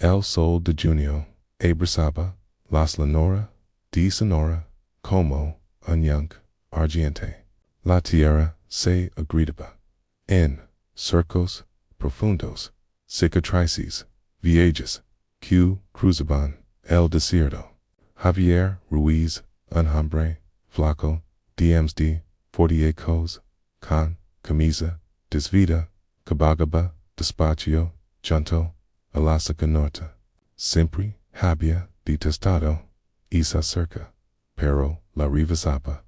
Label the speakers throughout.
Speaker 1: El Sol de Junio, Abrazaba, Las Lenora, de Sonora, como, Unyunk, Argente. La Tierra se agridaba. En, Circos, Profundos, Cicatrices, Viejas, Q. Cruzaban, El Desierto. Javier Ruiz, Unhambre, Flaco, DMSD, 48 Cos, Con, Camisa, Desvida, Cabagaba, Despacio, Junto, Alaska Norte. Siempre, Había, Detestado, Isa cerca, pero la revisaba.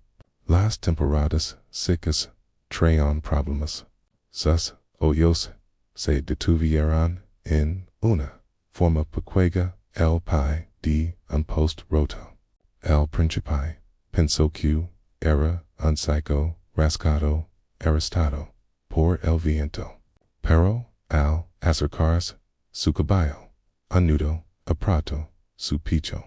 Speaker 1: Las temporadas secas traían problemas. Sus hoyos se detuvieron en una forma pequeña el pai de un post roto. El príncipe pensó que era un psycho rascado, arrestado por el viento. Pero al acercarse su caballo, un nudo apretó su pecho.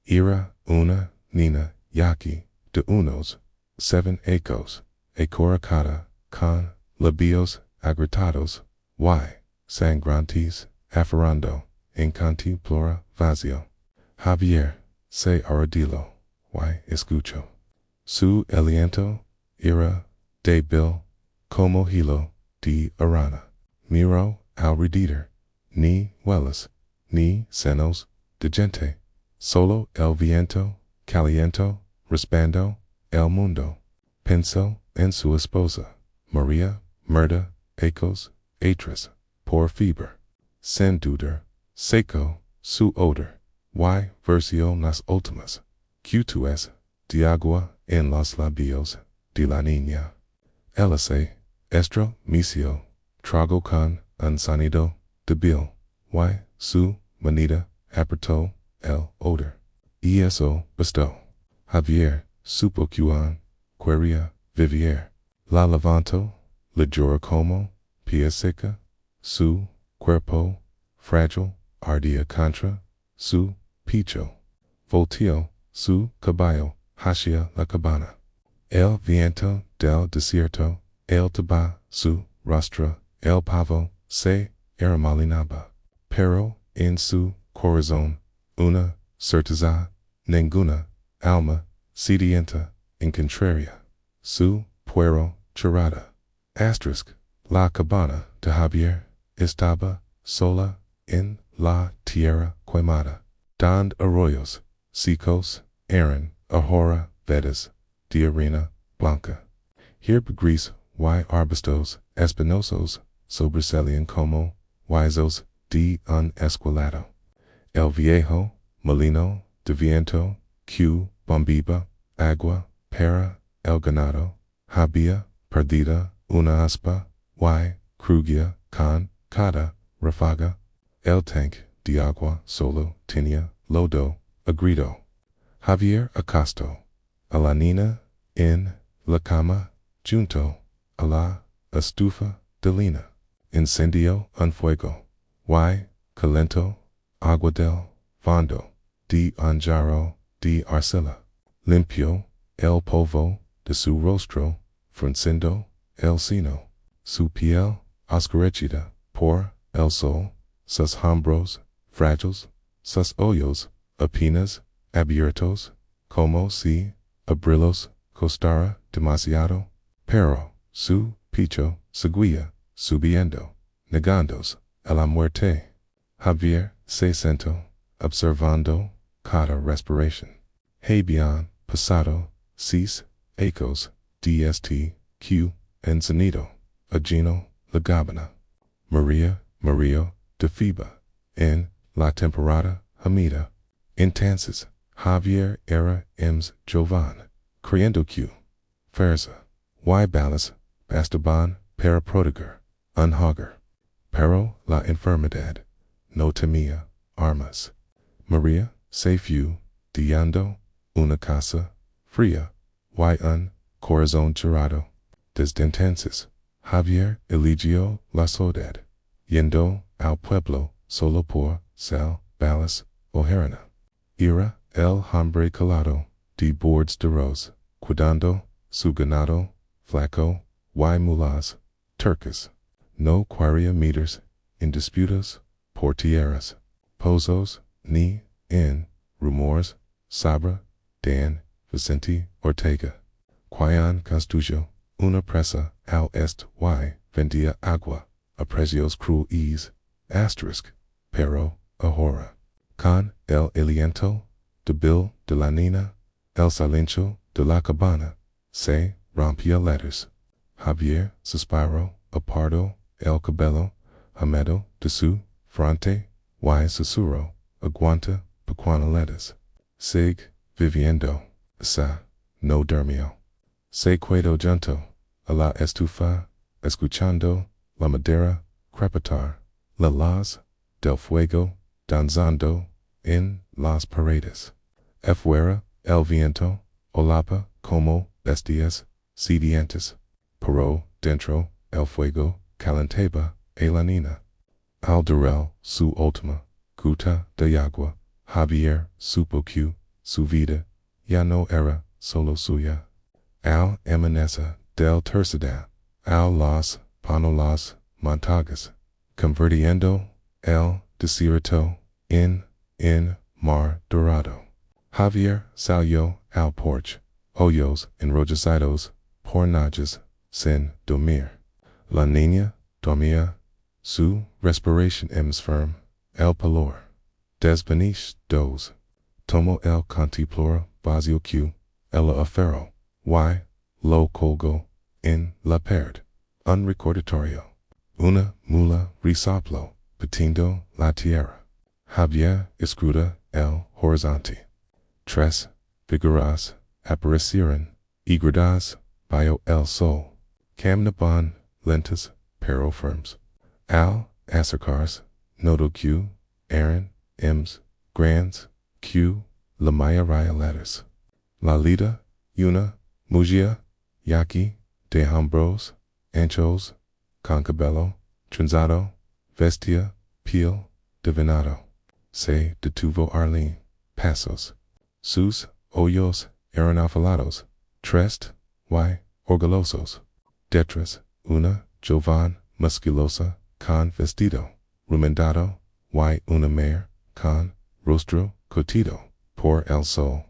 Speaker 1: Era una niña yaqui de unos 7 ecos, acoracada con labios agrietados, y sangrantes, aferrando, en cantimplora vacío. Javier se arrodilló, y escuchó. Su aliento era débil como hilo de arana. Miró alrededor, ni huelas, ni senos de gente, solo el viento caliento respando el mundo. Pensó en su esposa, María, muerta, ecos, atres, por fiebre. Sin duda, seco su odor, y versió las últimas cutues de agua en los labios de la niña. Ella se estremeció, tragó con un sonido débil, y su manita apretó el odor. Y eso bastó. Javier supo que quería vivir. La levantó, le lloró como pie seca, su cuerpo frágil ardía contra su pecho. Volteó su caballo hacia la cabana. El viento del desierto, el taba su rostro, el pavo se arremolinaba. Pero en su corazón, una certeza, ninguna alma sedienta encontraría. Su puero chorada. Asterisk. La cabana de Javier estaba sola en la tierra quemada, donde arroyos secos eran ahora vedas de arena blanca. Herbagris y arbustos espinosos sobresalían como huesos de un esqueleto. El viejo molino de viento que bombaba agua para el ganado había perdido una aspa y crujía con cada ráfaga. El tanque de agua solo tenía lodo agrido. Javier acostó a la niña en la cama junto a la estufa de lina. Encendió un fuego y calentó agua del fondo de un jarro de arcilla. Limpió el polvo de su rostro, frunciendo el seno. Su piel oscurecida por el sol, sus hombros frágiles, sus ojos apenas abiertos, como si abrirlos costara demasiado. Pero su pecho seguía subiendo, negándose a la muerte. Javier se sentó, observando cada respiración. Habían pasado 6 ecos DST-Q en sonido, ajeno la gabana. María de Fiba, en la temporada humida. Entonces, Javier era joven, creyendo que fuerza y balas bastaban para proteger un hogar. Pero la enfermedad no temía armas. María se fue dejando una casa fría y un corazón cerrado. Desde entonces, Javier eligió la soledad, yendo al pueblo solo por sal, balas o harina. Era el hombre calado de bordes de arroz, cuidando su ganado, flaco y mulas, turcas. No quería meters en disputas por tierras. Pozos, ni, en, rumores, Sabra, Dan, Vicente, Ortega. Querían Castujo, una presa, al est y, vendía agua, a precios crueles, asterisk, pero, ahora. Con el aliento, de Bill de la Nina, el silencio de la cabana, se rompía letters. Javier, suspiro, apardo, el cabello, Hamedo, de su, frente, y susurro, aguanta, pequeñas letras. Sig, viviendo, sa, no durmió. Se quedó junto, a la estufa, escuchando, la madera, crepitar, la luz, del fuego, danzando, en las paredes. Afuera, el viento, olapa, como bestias, sedientas. Pero, dentro, el fuego, calentaba, la nina. Alderel, su última, gota de agua, Javier, supo que, su vida, ya no era, solo suya. Al amenaza del tercera, al las panolas montagas, convirtiendo el desierto en mar dorado. Javier salió al porche, hoyos enrollados, por noches, sin dormir. La niña dormía, su respiración más firme, el palor. Desvenish dos. Tomo el contemplor vacío que, el afero, y, lo colgo, en la pared. Un recordatorio. Una mula resoplo, patiendo la tierra. Javier escruta el horizonte. Tres figuras aparecieron, igridas, bio el sol. Caminaban, lentas, pero firmes. Al acercarse, noto que, eran, grandes, que, la mayoría letters. La lida, una, mugia, yaqui, de hombros, anchos, con cabello, trenzado, vestia, piel, divinado. Se detuvo Arlene, pasos. Sus hoyos eran afilados, tres, y, orgullosos. Detrás, una, joven, musculosa, con vestido, remendado, y una mujer, con rostro curtido, por el sol.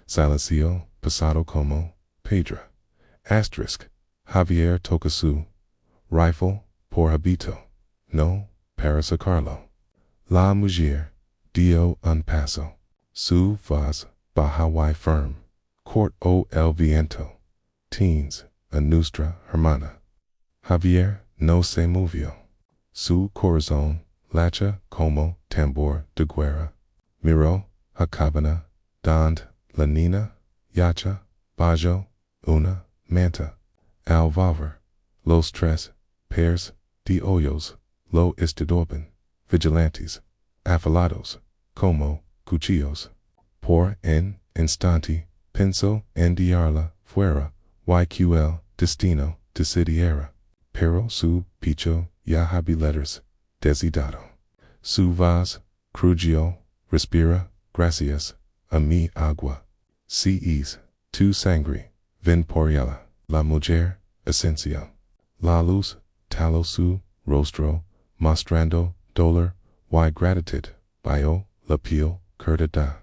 Speaker 1: Silencio, pasado como, Pedra. Asterisk, Javier toca su rifle, por habito, no, para sacarlo. La mujer dio un paso. Su voz baja y firme. Cortó el viento. Teens, a nuestra hermana. Javier no se movió. Su corazón lacha como tambor de guerra. Miró a cabana, donde la nina yacha bajo una manta. Al volver, los tres pairs de ojos lo estaban, vigilantes, afilados, como cuchillos. Por un instante pensó en enviarla fuera, y que el destino decidiera. Pero su pecho ya había letters, desidado. Su voz crujió, respira, gracias, a mi agua. Si es tu sangre, ven por ella. La mujer, esencial. La luz, taló su rostro, mostrando dolor, y gratitud, bio, la piel, curtada.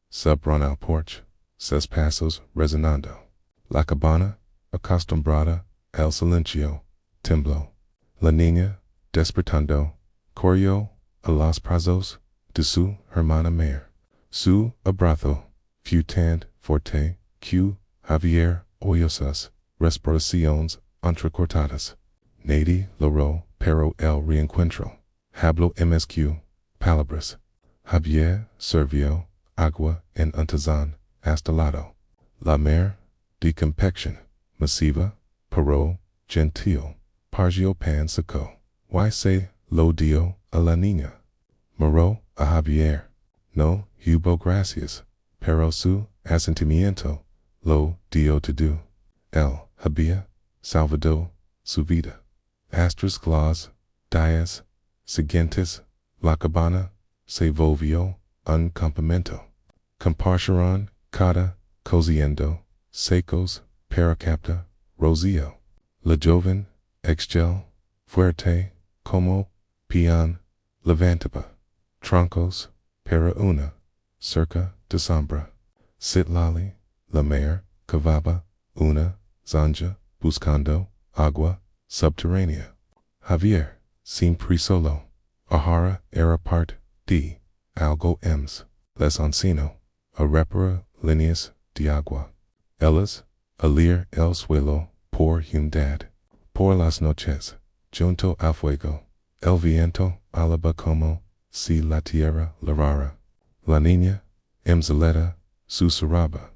Speaker 1: Subron al porche, ses pasos resonando. La cabana, acostumbrada, el silencio, tembló. La niña, despertando, corrió a los brazos de su hermana mayor. Su abrazo, fue tan fuerte que Javier oyó sus respiraciones entrecortadas. Nadie logró, pero el reencuentro. Habló MSQ, palabras. Javier sirvió agua en un tazón hasta lado. La mère de confección, masiva, pero gentil, pargió pan seco. Y se lo dio a la niña. Miró a Javier. No hubo gracias, pero su asentimiento lo dio todo. Él había salvado su vida. Asterisk los días siguientes, la cabana se volvió un campamento. Compartieron cada cociendo, secos, para capta, rocío. La joven, exgel, fuerte, como peón, levantaba troncos, para una, cerca de sombra. Citlali, la mer, cavaba, una, zanja, buscando, agua, subterránea. Javier, siempre solo. Ahara era part de, algo ems, les encino, a repara líneas de agua. Ellas, alir el suelo, por humedad. Por las noches, junto al fuego, el viento alaba como si la tierra lavara. La niña, emzaleta, susurraba.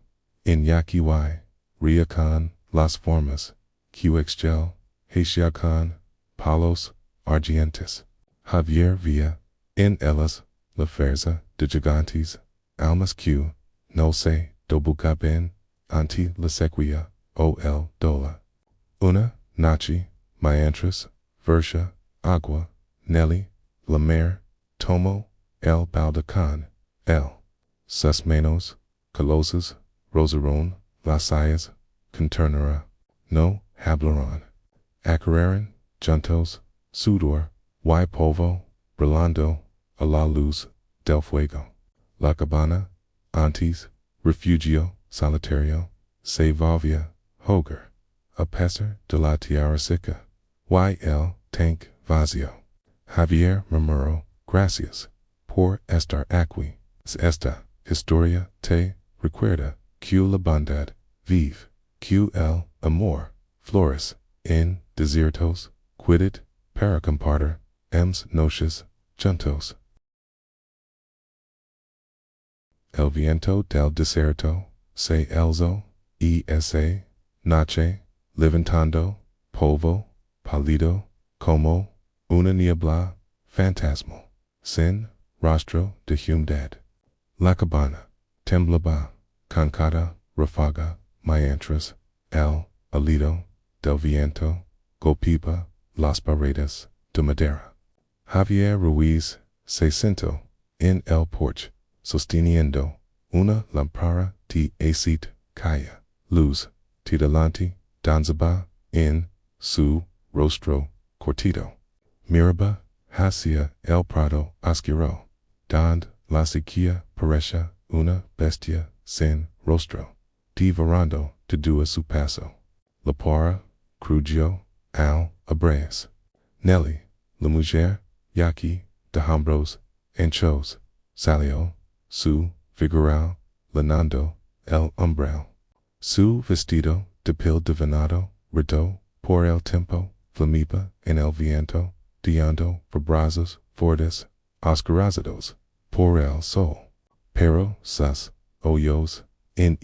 Speaker 1: Inyakiwai, riacan, las formas, qxgel, haitiacan, palos, argentes. Javier via, en ellas, la fuerza de gigantes, almas q, no se, do bucaben, anti la sequia, o el dola. Una, nachi, mientras, versha, agua, Nelly, la mer, tomo, el baldacan, el, sus manos, colosas, rosaron, las sayas, conternera, no, hablaron. Acararan, juntos, sudor, y polvo, brillando, a la luz, del fuego. La cabana, antes, refugio, solitario, se volvía, hogar. A pesar de la tierra seca, y el tank vacío. Javier murmuró, gracias, por estar aquí. Esta, historia te recuerda, que la bondad, vive, que el amor, flores, en desiertos, quidit, para compartir, noches, juntos. El viento del desierto, se elzo, esa, noche, levantando, polvo, pálido, como, una niebla, fantasmal, sin, rostro de humedad. La cabana, temblaba, con cada ráfaga, mientras, el, alido, del viento, golpeaba, las paredes, de madera. Javier Ruiz, se sentó, en el porche, sosteniendo, una lámpara de aceite, caía, luz, de delante, danzaba, en, su, rostro, cortito. Miraba, hacia, el prado, oscuro, donde, la sequía, parecía, una bestia, sin, rostro, divarando, de dua su paso. La para, crujió, al, abres. Nelly, la mujer, yaqui, de hombros, anchos, salió, su, figural, lanando, el umbral. Su vestido, de piel de venado, redó, por el tiempo, flamiba, en el viento, diando, por brazos, fortes, oscurazados, por el sol. Pero sus hoyos, en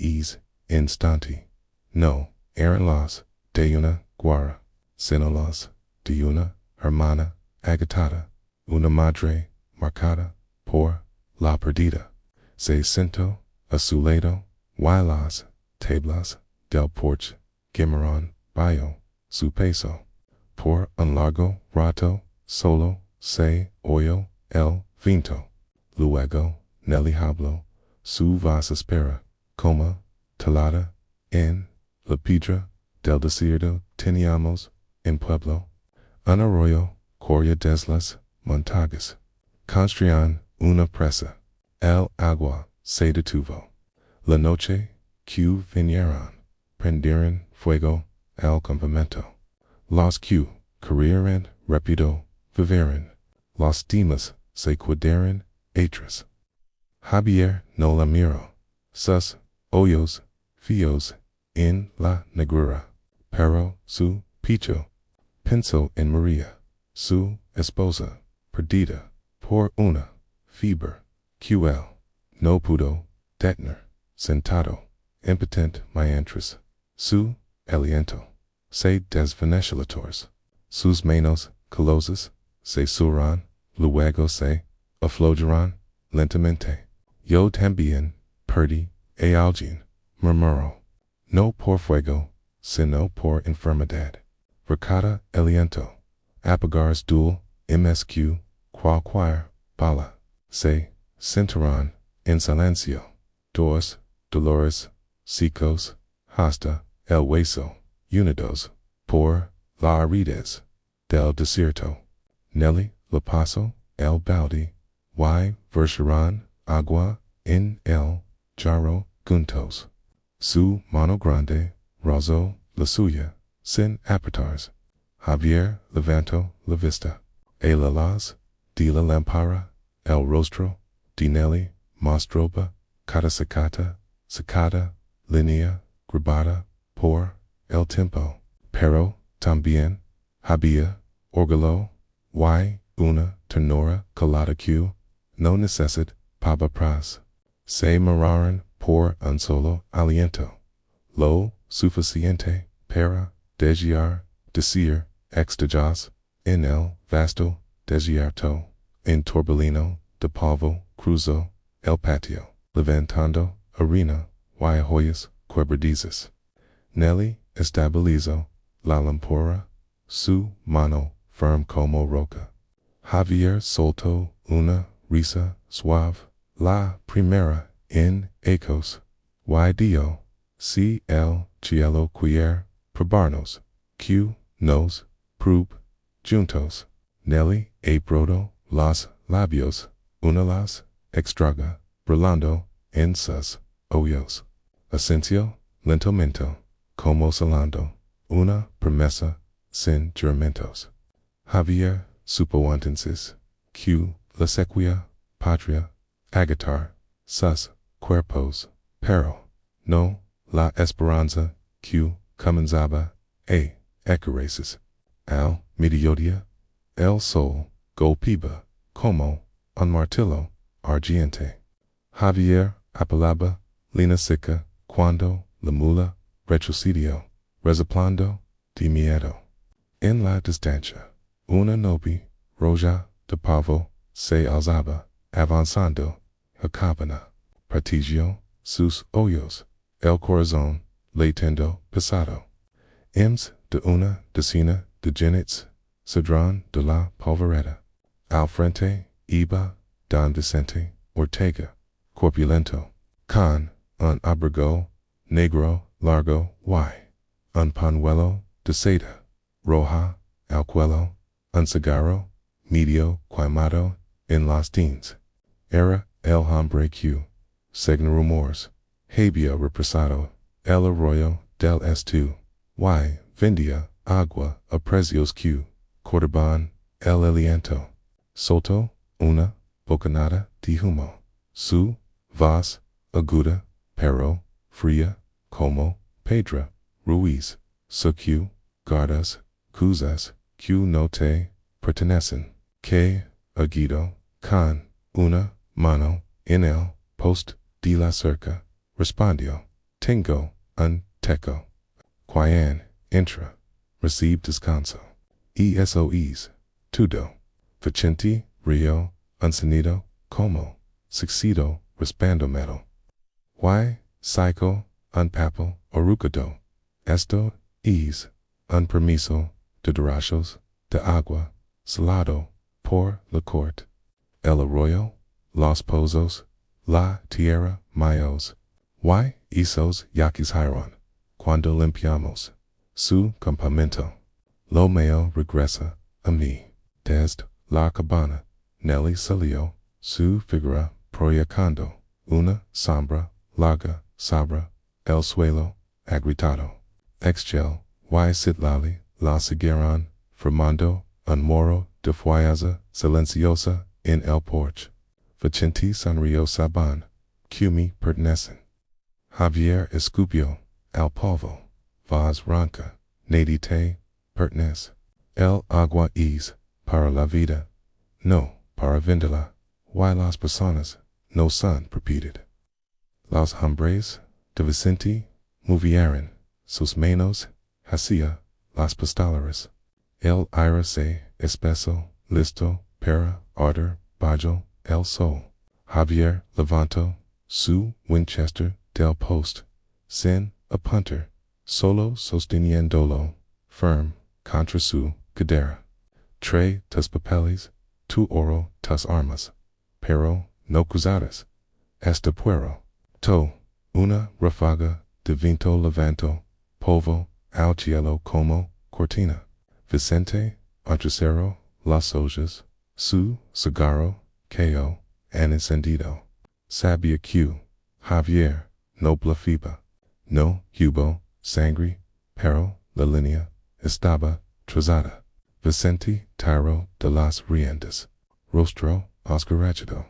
Speaker 1: instante, no, eran los, de una guara, sino los, de una, hermana, agatada, una madre, marcada, por, la perdida. Se sentó, a su lado, y las, tablas, del porche, quemaron, bajo, su peso. Por un largo rato, solo, se oyó, el viento. Luego, Nelly habló, su voz espera, como, talada, en, la piedra, del desierto teníamos, en pueblo, un arroyo, corría desde las montañas. Construían una presa. El agua se detuvo. La noche, que vinieron, prendieron fuego al campamento. Los que corrieron rápido, vivieron. Los demás se quedaron atrás. Javier no la miró. Sus ojos, fijos, en la negrura. Pero su pecho, pensó en María, su esposa, perdida, por una fiebre, que él no pudo detener, sentado, impotente mientras, su aliento, se desvanecía la torre. Sus manos, colosas, se suran, luego se aflojaron, lentamente. Yo también, perdí, a alguien, murmuró, no por fuego, sino por enfermedad. Recada aliento, apagares dul, msq, cualquier bala, se sentirán, en silencio, dos, dolores, secos, hasta, el hueso, unidos, por, la aridez, del desierto. Nelly, la paso, el balde, y versarán, agua en el jarro juntos. Su mano grande rozó la suya sin apretarse. Javier levantó la vista. El alas de la lámpara, el rostro de Nelly mostraba cara secada, línea grabada por el tiempo. Pero también había orgullo y una ternura calada que no necesitaba paz. Se miraron por un solo aliento, lo suficiente para decir extagios en el vasto desierto. En torbellino de polvo cruzó el patio, levantando harina y joyas quebradizas. Nelly estabilizó la lámpara, su mano firme como roca. Javier soltó una risa suave, la primera en ecos, y dijo, si el cielo quiere probarnos, que nos probe juntos. Nelly apretó los labios, una las extraga, brillando en sus ojos. Asenció lentamente, como salando una promesa sin juramentos. Javier supo entonces que la sequía patria agitar sus cuerpos, pero no la esperanza que comenzaba a equiraces. Al mediodía, el sol golpeaba como un martillo ardiente. Javier apelaba línea seca cuando la mula retrocedió, resoplando de miedo. En la distancia, una nube roja de pavo se alzaba, avanzando a cabana. Protegió sus ojos, el corazón latiendo pesado. Ems de una decena de jinetes saldrán de la polvareda. Al frente iba don Vicente Ortega, corpulento, con un abrigo negro largo y un pañuelo de seda roja al cuello, un cigarro medio quemado en las teens. Era el hombre que, según rumores, había represado el arroyo del Este y vendía agua a precios que cortaban el aliento. Soltó una bocanada de humo. Su voz aguda, pero fría, como Pedro Ruiz, que guardas cosas que no te pertenecen, que aguido con una mano en el post de la cerca, respondió, tengo un teco. Quien entra, recibe descanso. Eso es todo. Vicente río un sonido como sucedido respondiendo. Y psycho un papel orucado. Esto es un permiso de derechos de agua salado por la corte. El arroyo, los pozos, la tierra mayos. Y esos yaquis cuando limpiamos su campamento. Lo mío regresa a mí. Desde la cabana, Nelly salió, su figura proyectando una sombra larga sobre el suelo agrietado. Exgel y Citlali la siguieron, formando un muro de fuerza silenciosa en el porche. Vicente sonrió saban, que me pertenecen. Javier escupió al polvo, voz ronca, nadie te pertenece. El agua es para la vida, no para venderla, y las personas no son propiedad. Los hombres de Vicente movieron sus manos hacia las pistolas. El aire se espeso, listo para arder bajo el sol. Javier levantó su Winchester del post, sin apuntar, solo sosteniéndolo firme contra su cadera. Trae tus papeles, tu oro, tus armas, pero no cruzadas. Este puero. Una ráfaga de viento levantó polvo al cielo como cortina. Vicente entrecerró las hojas, su cigarro cayó encendido. Sabia Q, Javier, Nobla Fiba, No, Hubo, Sangri, Pero, La Linea, Estaba, Trazada, Vicente, Tiro, de las Riendas, Rostro, Oscar Rachido,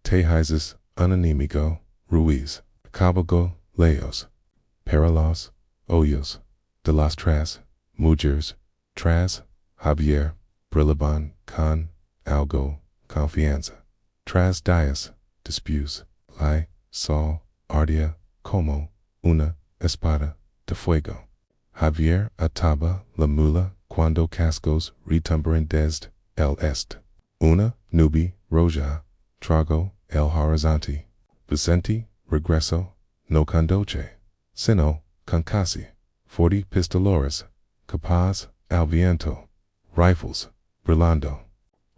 Speaker 1: Tejizes, Unanimigo, Ruiz, Cabalgo, Leos, Paralos, Hoyos, de las Tras, Mujers, Tras, Javier, Brillaban, Con, Algo, Confianza, Tras Dias, Disputes, Lai, Sol, Ardia, Como, Una, Espada, de Fuego, Javier Ataba, La Mula, Cuando Cascos, Retumberan desde, El Est, Una, Nubi, Roja, Trago, El Horizonte, Vicente, Regreso, No Condoche, Sino, Concasi, 40 Pistolores, Capaz, Al Viento, Rifles, Brillando,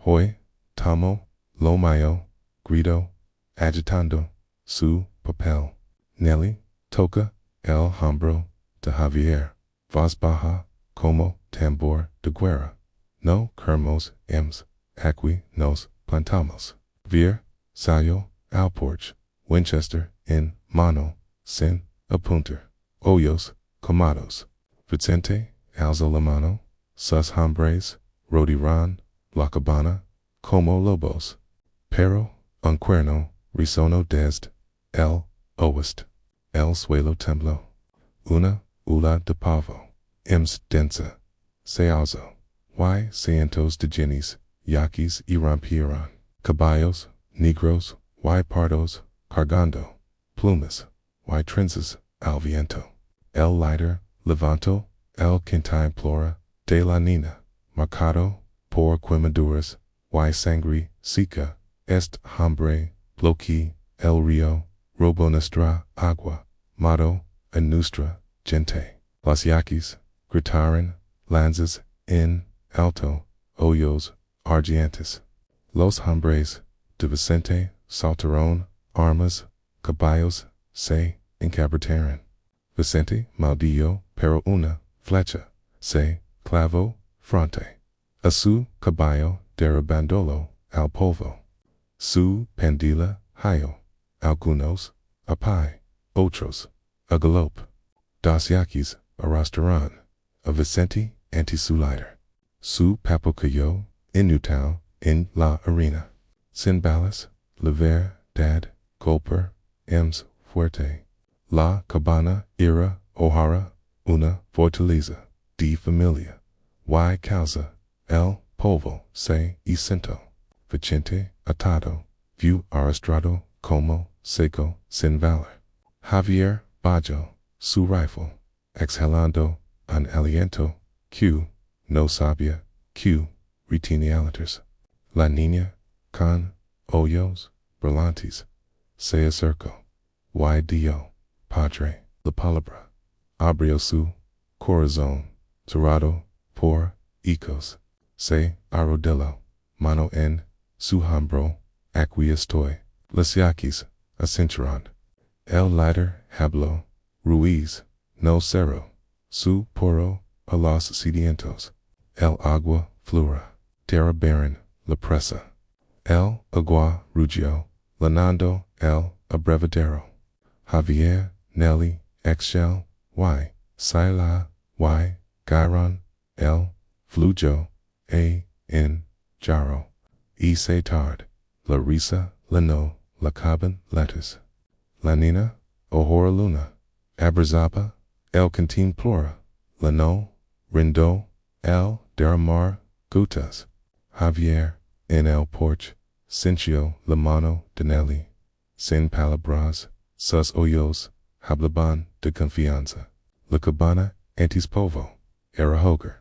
Speaker 1: Hoy, Tomo, Lomayo, Grito, Agitando, Su, Papel, Nelly, Toca, El Hombro, de Javier, Voz Baja, Como, Tambor, de Guerra, No, Kermos, Ems, Aqui, Nos, Plantamos, Vir, Sayo, Alporch, Winchester, In, Mano, Sin, Apunter, Hoyos, Comados, Vicente, Alzo La Mano, Sus Hombres, Rodiran, La Cabana, Como Lobos, Pero, Uncuerno, Risono desde, El, Oest, El Suelo Temblo, Una, Ula de Pavo, Ems Densa, Sealzo, Y Cientos de Jennies, Yaquis y Rompieron, Caballos, Negros, Y Pardos, Cargando, Plumas, Y Trenzas, Al Viento, El Lighter, Levanto, El Quinta Plora, De la Nina, Mercado, Por Quemaduras, Y Sangri, Sica, Est Hombre, Bloqui, El Rio, Robo Nuestra Agua, Mato, Anustra, Gente, Las Yaquis, Gritaran, Lanzas, In, Alto, Hoyos, Argiantes, Los Hombres, de Vicente, Salteron, Armas, Caballos, Se, Encabritaran, Vicente, Maldillo, Pero Una, Flecha, Se, Clavo, Fronte, Asu, Caballo, Derabandolo, Al Polvo, Su, Pandila, Hayo, Algunos, Apai, Otros, a Galope, Dos Yaquis, a Restaurant, a Vicente, Anti-Sulider, Su Papocayo, Inutao, in La Arena, Sin Balas, Lever, Dad, Golper, Ems, Fuerte, La Cabana, Ira, O'Hara, Una, Fortaleza, D Familia, Y Causa, El, Polvo, Se, y Cinto, Vicente, Atado, View Aristrado, Como, Seco, Sin Valor, Javier, Bajo, Su Rifle, Exhalando, An Aliento, Q, No Sabia, Q, Retinialiters, La Nina, Con, Hoyos, Berlantes, Se Acerco, Y Dio, Padre, La Palabra, Abriosu, Corazon, Torado, Por, Ecos, Se, Arrodillo, Mano en, Su Hambro, Aqui Estoy, Las Yaquis, Acinturon, El Lighter, Hablo, Ruiz, No Cerro, Su Poro, a los Sedientos, El Agua, Flora, Terra Baron, La Presa, El Agua, Rugio, Lanando, El Abrevadero, Javier, Nelly, Exshell, Y, Sila, Y, Gyron, El, Flujo, A, In, Jaro, E. Tard, La Risa, Leno, La Caban, Letters, La Nina, Ohora Luna, Abrazaba, El Cantin Plora, Leno, Rindo, El, Deramar, Gutas, Javier, En El Porch, Cincio, La Mano, Danelli, Sin Palabras, Sus Hoyos, Hablaban, de Confianza, La Cabana, Antis Povo, Era Hoger,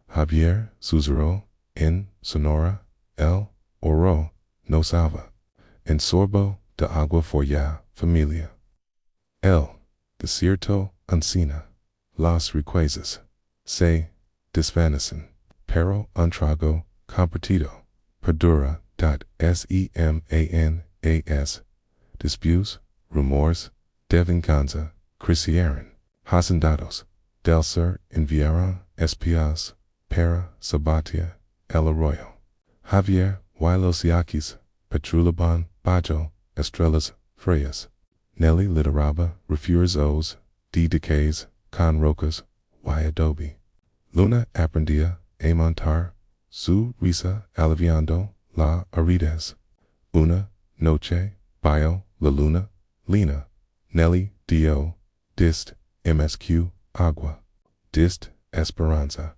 Speaker 1: Javier, Suzero, In, Sonora, El, Oro, No Salva, En Sorbo, de Agua for Ya, Familia, El, Desierto, Encina, Las Requesas, Se, Desvanecen, Pero Untrago, Compartido, Perdura, Semanas, Disputes, Rumores, Devenganza, Cricieran, Hacendados, Del Sur Enviaron, Espias, Para, Sabatia, El Arroyo, Javier, Y los Yaquis, Petrulaban, Bajo, Estrellas, Freyas. Nelly Lideraba, Refures Os, D. Decays, Con Rocas, Y. Adobe. Luna Aprendia, A. Montar, Su Risa Aliviando, La Arides. Una, Noche, Bio, La Luna, Lina. Nelly, Dio, Dist, MSQ, Agua. Dist, Esperanza.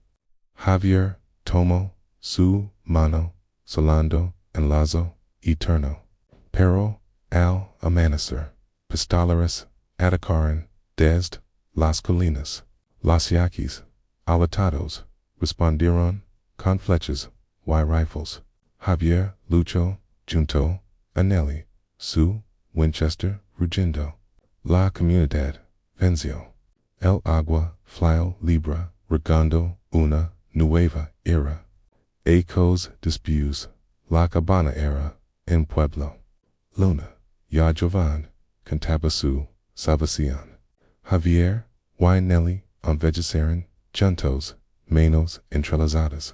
Speaker 1: Javier, Tomo, Su, Mano, Solando, and Lazo, Eterno. Pero, Al, Amanecer. Pistolaris, Atacaran, Desd, Las Colinas. Las Yaquis, Alatados, Respondieron, Con Flechas, Y Rifles. Javier, Lucho, Junto, Anelli, Su, Winchester, Rugindo. La Comunidad, Venzio. El Agua, Flyo, Libra, Regondo, Una, Nueva Era. Ecos Disputes, La Cabana Era, En Pueblo. Luna, Ya Jovan, Cantabasu, Salvacion. Javier, Y Nelly, Vegetarian, Juntos, Menos Entrelazadas.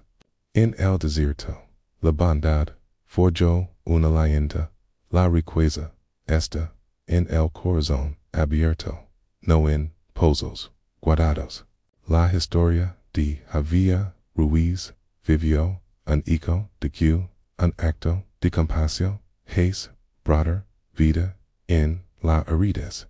Speaker 1: En el Desierto, La Bondad, Forjo, Una Leyenda, La Riqueza, Esta, En el Corazón Abierto, No en Pozos, Guardados. La Historia de Javier Ruiz, Vivio, un Eco de Q, un Acto de Compasio, Hace, Broader, Vida, en La Arides.